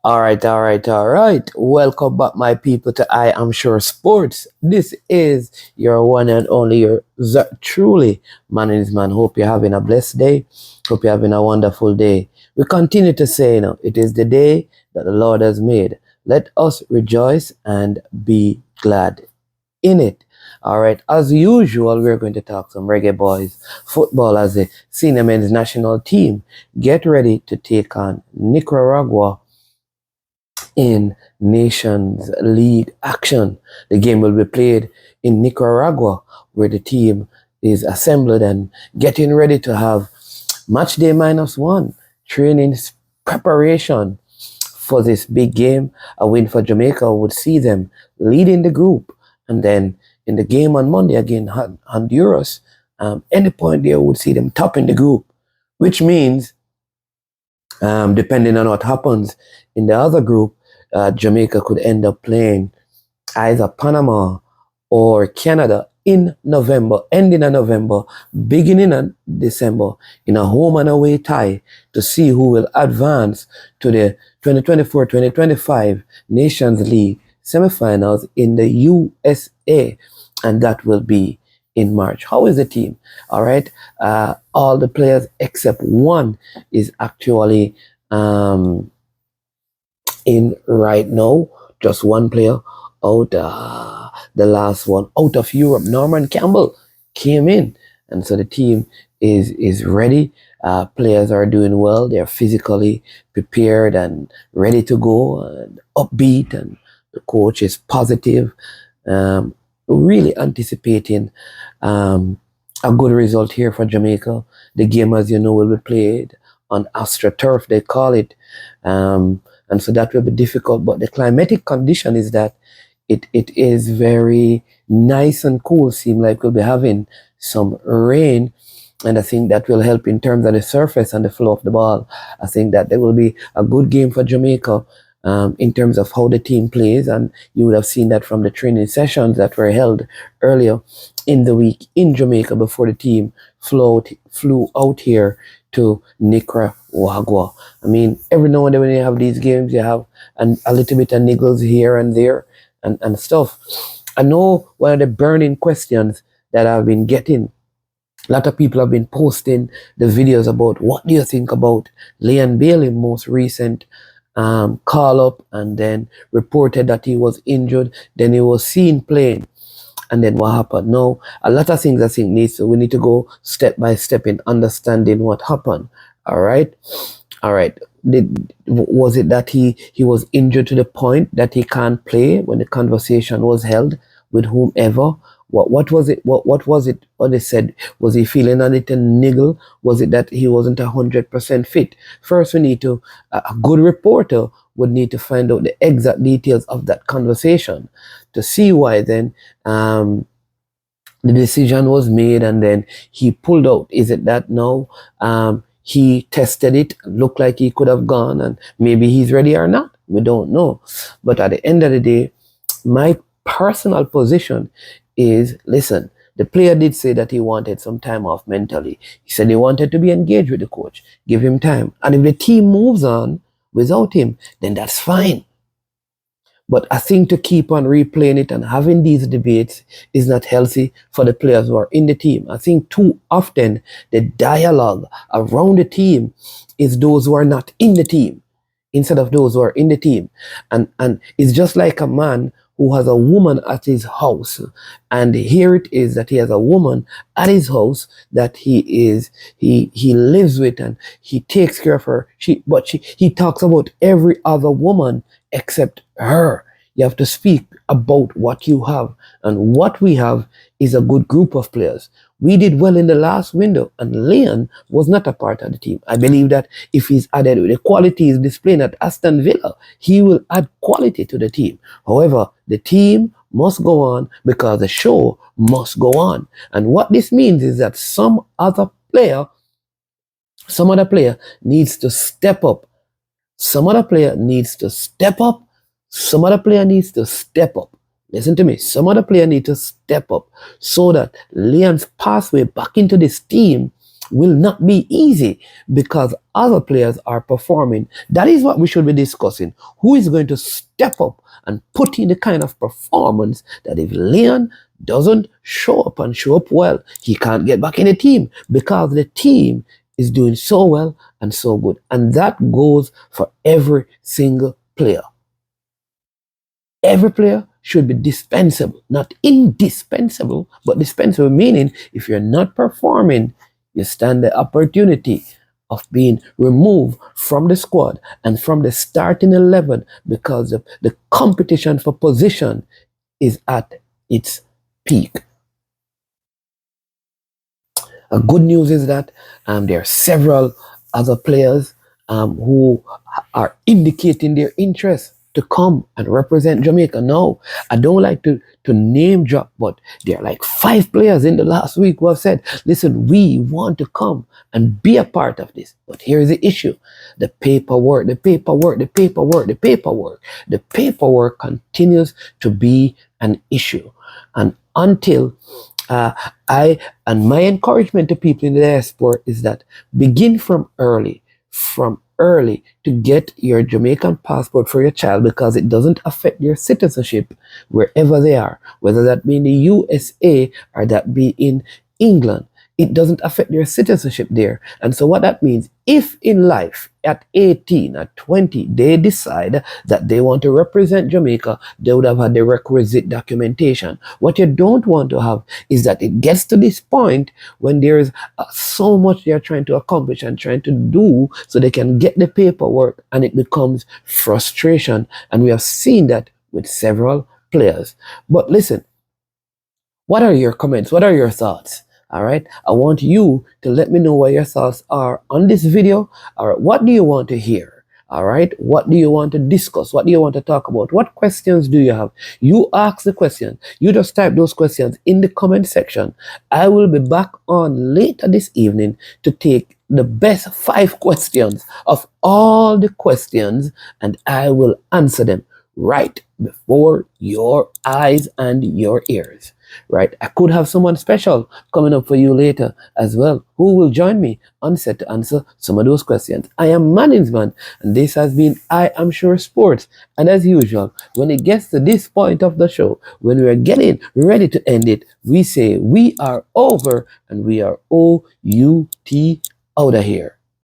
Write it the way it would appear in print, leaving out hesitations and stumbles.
All right. Welcome back, my people, to I Am Sure Sports. This is your one and only, truly, man is man. Hope you're having a blessed day. Hope you're having a wonderful day. We continue to say, it is the day that the Lord has made. Let us rejoice and be glad in it. All right, as usual, we're going to talk some reggae boys football as the senior men's national team get ready to take on Nicaragua in Nations League action. The game will be played in Nicaragua, where the team is assembled and getting ready to have match day -1 training preparation for this big game. A win for Jamaica would see them leading the group, and then in the game on Monday against Honduras, any point there would see them topping the group, which means depending on what happens in the other group, Jamaica could end up playing either Panama or Canada in November, ending in November, beginning in December, in a home and away tie to see who will advance to the 2024-2025 Nations League semifinals in the USA, and that will be in March. How is the team? All right. All the players except one is actually in right now. Just one player out. The last one out of Europe, Norman Campbell, came in, and so the team is ready. Players are doing well. They're physically prepared and ready to go, and upbeat, and the coach is positive. Really anticipating a good result here for Jamaica. The game, as you know, will be played on AstroTurf, they call it. And so that will be difficult. But the climatic condition is that it is very nice and cool. Seem like we'll be having some rain. And I think that will help in terms of the surface and the flow of the ball. I think that there will be a good game for Jamaica in terms of how the team plays. And you would have seen that from the training sessions that were held earlier in the week in Jamaica before the team flew out here to Nicaragua. I mean, every now and then when you have these games, you have a little bit of niggles here and there and stuff. I know one of the burning questions that I've been getting, a lot of people have been posting the videos about what do you think about Leon Bailey's most recent call up, and then reported that he was injured, then he was seen playing, and then what happened? No, a lot of things I think we need to go step by step in understanding what happened. All right. Was it that he was injured to the point that he can't play when the conversation was held with whomever? What was it? What was it? What they said? Was he feeling a little niggle? Was it that he wasn't 100% fit? First, we need to a good reporter would need to find out the exact details of that conversation to see why then the decision was made and then he pulled out. Is it that now he tested it, looked like he could have gone, and maybe he's ready or not? We don't know. But at the end of the day, my personal position is, listen, the player did say that he wanted some time off mentally. He said he wanted to be engaged with the coach. Give him time. And if the team moves on without him, then that's fine. But I think to keep on replaying it and having these debates is not healthy for the players who are in the team. I think too often the dialogue around the team is those who are not in the team instead of those who are in the team. And it's just like a man who has a woman at his house, and here it is that he has a woman at his house that he lives with and he takes care of her. He talks about every other woman except her. You have to speak about what you have, and what we have is a good group of players. We did well in the last window, and Leon was not a part of the team. I believe that if he's added with the qualities displayed at Aston Villa, he will add quality to the team. However, the team must go on because the show must go on. And what this means is that some other player needs to step up. Some other player needs to step up. Some other player needs to step up. Listen to me. Some other player need to step up so that Leon's pathway back into this team will not be easy because other players are performing. That is what we should be discussing. Who is going to step up and put in the kind of performance that if Leon doesn't show up and show up well, he can't get back in the team because the team is doing so well and so good. And that goes for every single player. Every player should be dispensable, not indispensable, but dispensable, meaning if you're not performing, you stand the opportunity of being removed from the squad and from the starting 11 because the competition for position is at its peak. Good news is that there are several other players who are indicating their interest to come and represent Jamaica. Now, I don't like to name drop, but there are like 5 players in the last week who have said, listen, we want to come and be a part of this. But here's the issue. The paperwork continues to be an issue. And until my encouragement to people in the diaspora is that begin from early to get your Jamaican passport for your child because it doesn't affect your citizenship wherever they are, whether that be in the USA or that be in England. It doesn't affect your citizenship there. And so what that means, if in life at 18, at 20, they decide that they want to represent Jamaica, they would have had the requisite documentation. What you don't want to have is that it gets to this point when there is so much they are trying to accomplish and trying to do so they can get the paperwork and it becomes frustration. And we have seen that with several players. But listen, what are your comments? What are your thoughts? All right. I want you to let me know what your thoughts are on this video. All right. What do you want to hear? All right. What do you want to discuss? What do you want to talk about? What questions do you have? You ask the question. You just type those questions in the comment section. I will be back on later this evening to take the best 5 questions of all the questions and I will answer them right before your eyes and your ears. Right? I could have someone special coming up for you later as well who will join me on set to answer some of those questions. I am Manningsman and this has been I Am Sure Sports. And as usual, when it gets to this point of the show, when we are getting ready to end it, we say we are over and we are OUT out of here.